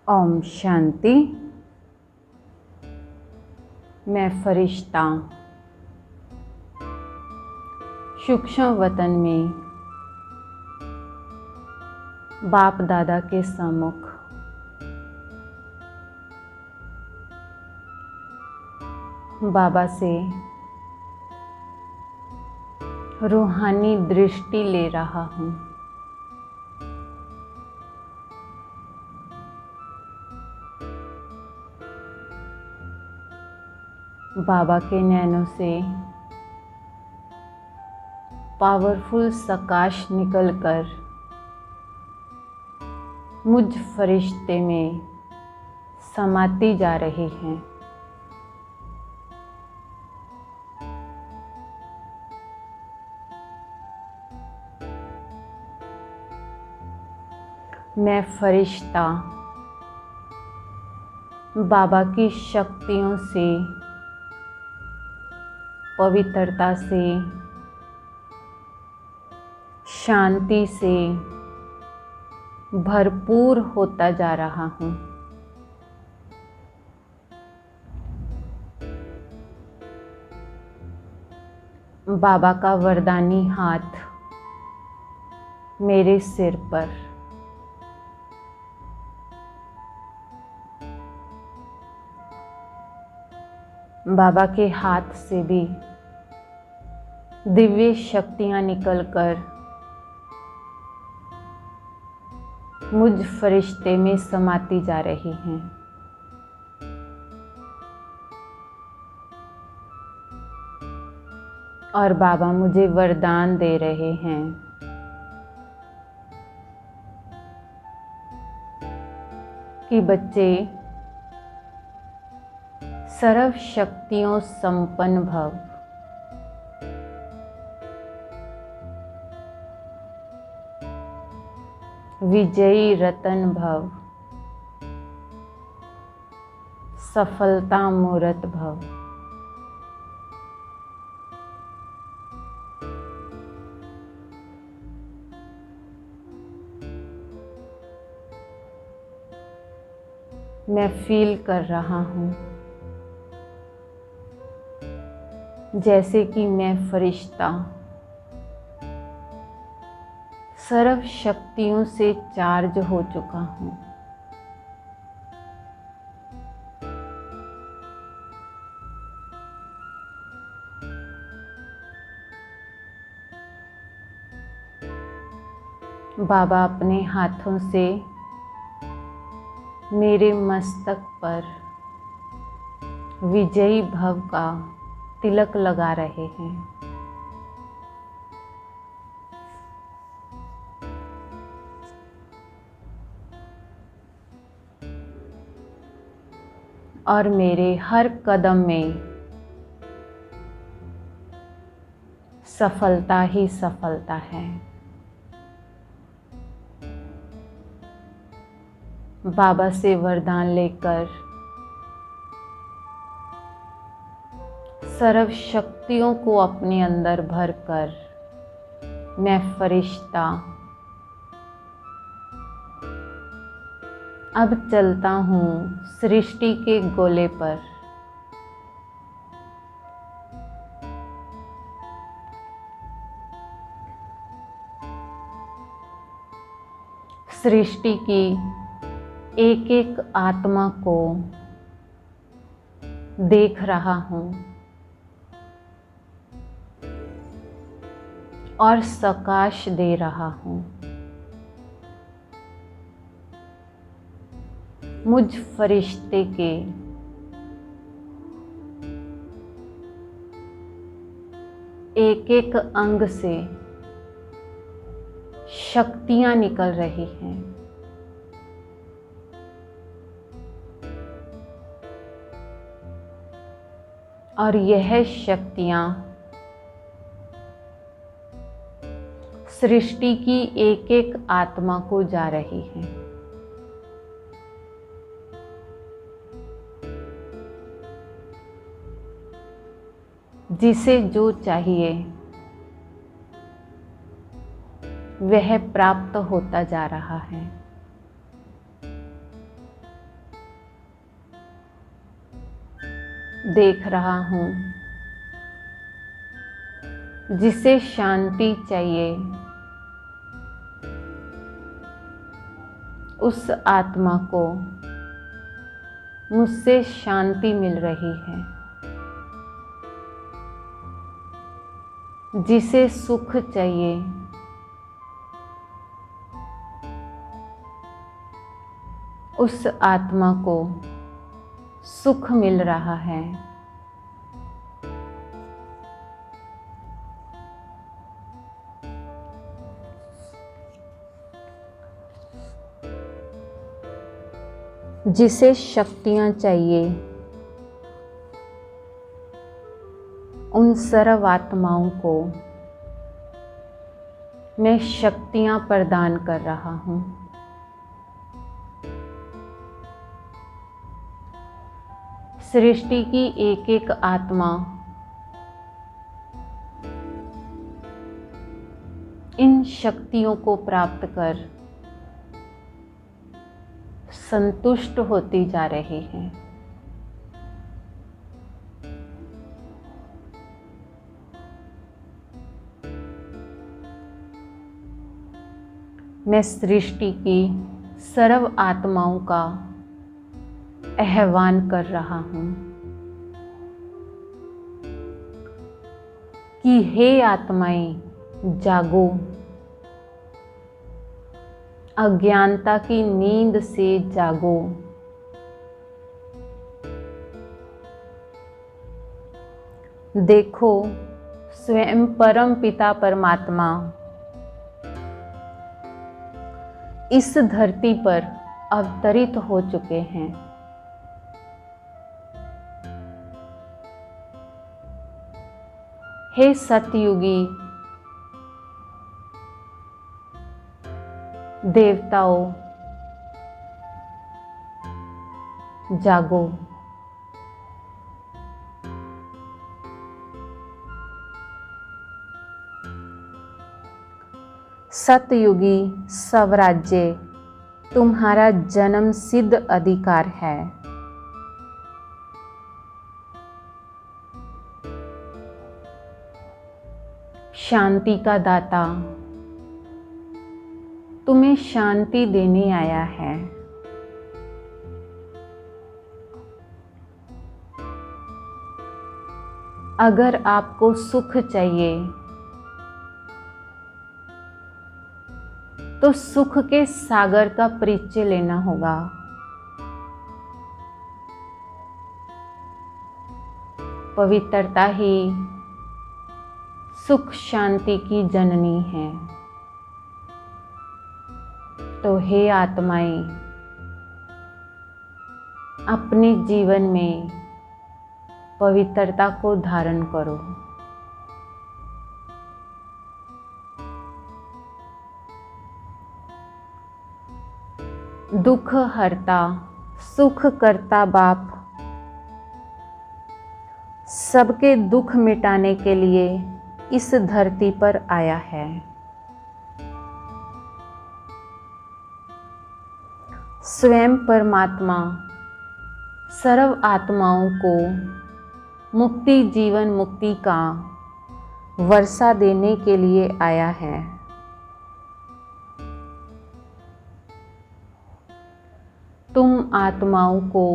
ओम शांति। मैं फरिश्ता सूक्ष्म वतन में बाप दादा के सम्मुख बाबा से रूहानी दृष्टि ले रहा हूँ। बाबा के नैनों से पावरफुल प्रकाश निकलकर मुझ फरिश्ते में समाती जा रही हैं। मैं फरिश्ता बाबा की शक्तियों से, पवित्रता से, शांति से भरपूर होता जा रहा हूँ। बाबा का वरदानी हाथ मेरे सिर पर, बाबा के हाथ से भी दिव्य शक्तियाँ निकलकर मुझ फरिश्ते में समाती जा रही हैं। और बाबा मुझे वरदान दे रहे हैं कि बच्चे सर्व शक्तियों संपन्न भव। विजयी रतन भव, सफलता मूर्त भव। मैं फील कर रहा हूँ जैसे कि मैं फरिश्ता सर्व शक्तियों से चार्ज हो चुका हूँ। बाबा अपने हाथों से मेरे मस्तक पर विजयी भव का तिलक लगा रहे हैं। और मेरे हर कदम में सफलता ही सफलता है। बाबा से वरदान लेकर सर्व शक्तियों को अपने अंदर भरकर मैं फरिश्ता अब चलता हूँ सृष्टि के गोले पर। सृष्टि की एक एक आत्मा को देख रहा हूँ और प्रकाश दे रहा हूँ। मुझ फरिश्ते के एक एक अंग से शक्तियाँ निकल रही हैं। और यह शक्तियाँ सृष्टि की एक एक आत्मा को जा रही हैं। जिसे जो चाहिए वह प्राप्त होता जा रहा है। देख रहा हूँ। जिसे शांति चाहिए उस आत्मा को मुझसे शांति मिल रही है। जिसे सुख चाहिए उस आत्मा को सुख मिल रहा है। जिसे शक्तियाँ चाहिए उन सर्व आत्माओं को मैं शक्तियाँ प्रदान कर रहा हूँ। सृष्टि की एक एक आत्मा इन शक्तियों को प्राप्त कर संतुष्ट होती जा रही है। मैं सृष्टि की सर्व आत्माओं का आह्वान कर रहा हूँ कि हे आत्माएं जागो, अज्ञानता की नींद से जागो। देखो स्वयं परम पिता परमात्मा इस धरती पर अवतरित हो चुके हैं। हे सतयुगी देवताओं जागो। सतयुगी स्वराज्य तुम्हारा जन्म सिद्ध अधिकार है। शांति का दाता तुम्हें शांति देने आया है। अगर आपको सुख चाहिए तो सुख के सागर का परिचय लेना होगा। पवित्रता ही सुख शांति की जननी है। तो हे आत्माएं अपने जीवन में पवित्रता को धारण करो। दुख हरता सुख करता बाप सबके दुख मिटाने के लिए इस धरती पर आया है। स्वयं परमात्मा सर्व आत्माओं को मुक्ति जीवन मुक्ति का वर्षा देने के लिए आया है। तुम आत्माओं को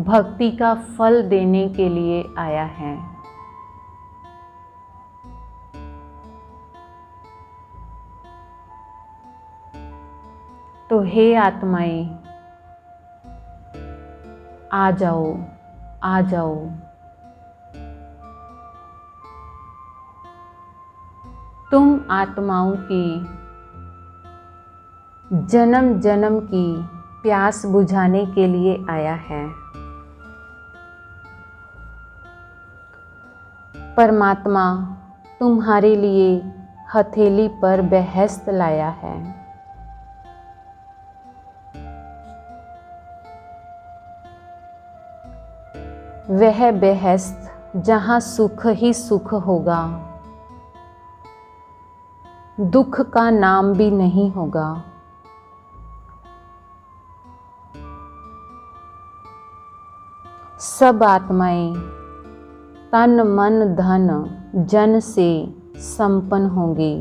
भक्ति का फल देने के लिए आया है। तो हे आत्माएं आ जाओ आ जाओ। तुम आत्माओं की जन्म जन्म की प्यास बुझाने के लिए आया है। परमात्मा तुम्हारे लिए हथेली पर बेहस्त लाया है। वह बेहस्त जहाँ सुख ही सुख होगा, दुख का नाम भी नहीं होगा। सब आत्माएं तन मन धन जन से संपन्न होंगी।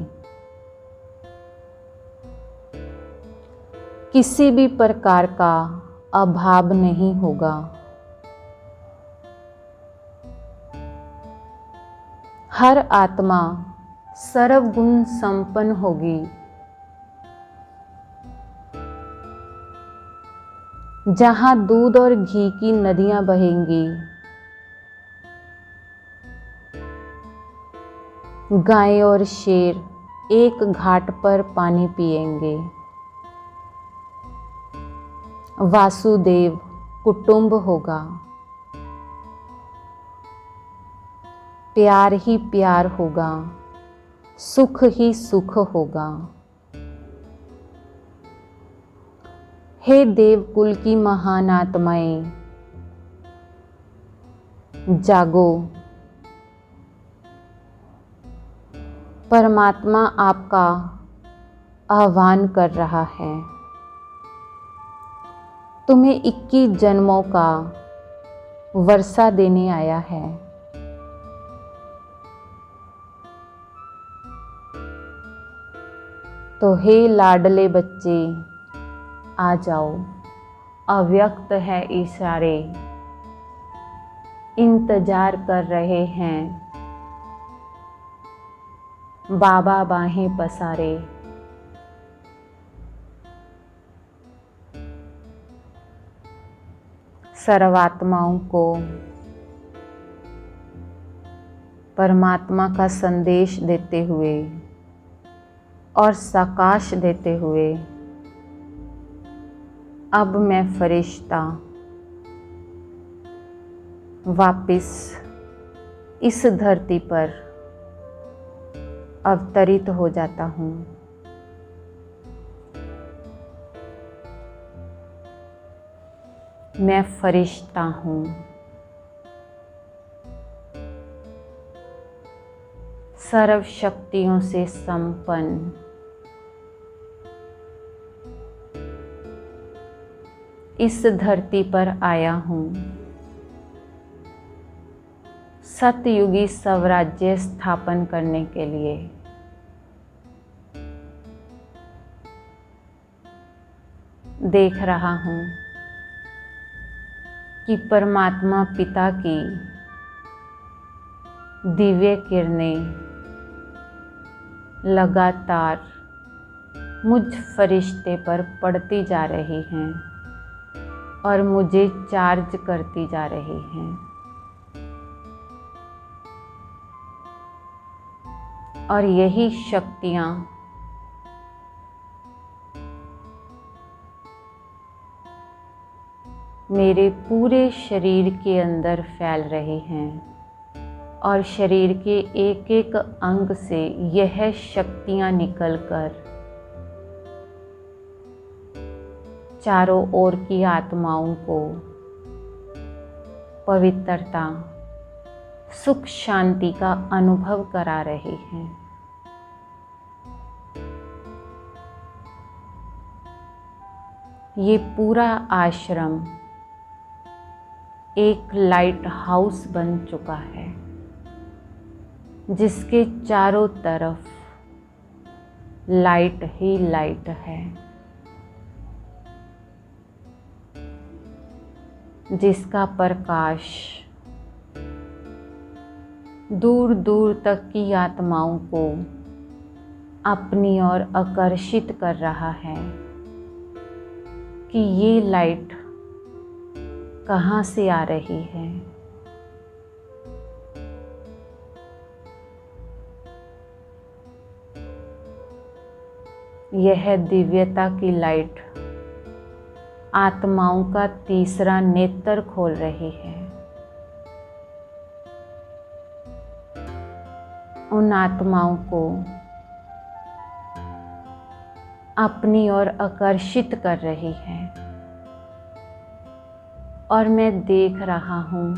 किसी भी प्रकार का अभाव नहीं होगा। हर आत्मा सर्वगुण संपन्न होगी। जहाँ दूध और घी की नदियां बहेंगी, गाय और शेर एक घाट पर पानी पिएंगे। वासुदेव कुटुंब होगा। प्यार ही प्यार होगा, सुख ही सुख होगा। हे देवकुल की महान आत्माएं, जागो। परमात्मा आपका आह्वान कर रहा है। तुम्हें 21 जन्मों का वर्षा देने आया है। तो हे लाडले बच्चे, आ जाओ। अव्यक्त है इशारे, इंतजार कर रहे हैं। बाबा बाहें पसारे। सर्वात्माओं को परमात्मा का संदेश देते हुए और साकाश देते हुए, अब मैं फरिश्ता वापिस इस धरती पर अवतरित हो जाता हूँ। मैं फरिश्ता हूँ। सर्व शक्तियों से संपन्न। इस धरती पर आया हूँ सतयुगी स्वराज्य स्थापन करने के लिए। देख रहा हूँ कि परमात्मा पिता की दिव्य किरणें लगातार मुझ फरिश्ते पर पड़ती जा रही हैं और मुझे चार्ज करती जा रही हैं। और यही शक्तियाँ मेरे पूरे शरीर के अंदर फैल रही हैं और शरीर के एक एक अंग से यह शक्तियाँ निकलकर चारों ओर की आत्माओं को पवित्रता, सुख, शांति का अनुभव करा रही हैं। ये पूरा आश्रम एक लाइट हाउस बन चुका है, जिसके चारों तरफ लाइट ही लाइट है, जिसका प्रकाश दूर दूर तक की आत्माओं को अपनी ओर आकर्षित कर रहा है कि ये लाइट कहाँ से आ रही है। यह दिव्यता की लाइट आत्माओं का तीसरा नेत्र खोल रही है। उन आत्माओं को अपनी ओर आकर्षित कर रही है और मैं देख रहा हूँ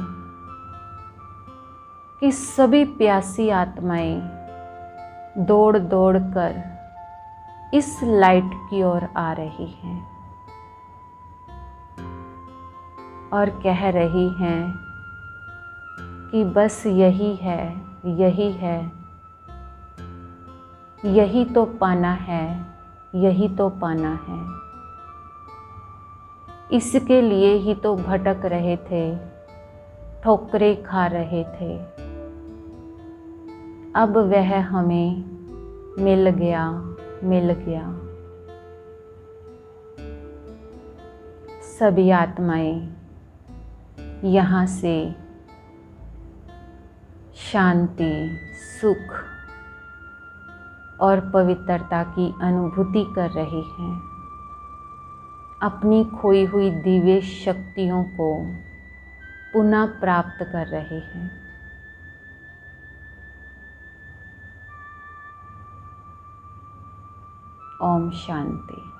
कि सभी प्यासी आत्माएं दौड़ दौड़ कर इस लाइट की ओर आ रही हैं। और कह रही हैं कि बस यही है, यही है, यही तो पाना है, यही तो पाना है। इसके लिए ही तो भटक रहे थे, ठोकरें खा रहे थे। अब वह हमें मिल गया, मिल गया। सभी आत्माएं यहाँ से शांति, सुख और पवित्रता की अनुभूति कर रही हैं। अपनी खोई हुई दिव्य शक्तियों को पुनः प्राप्त कर रहे हैं। ओम शांति।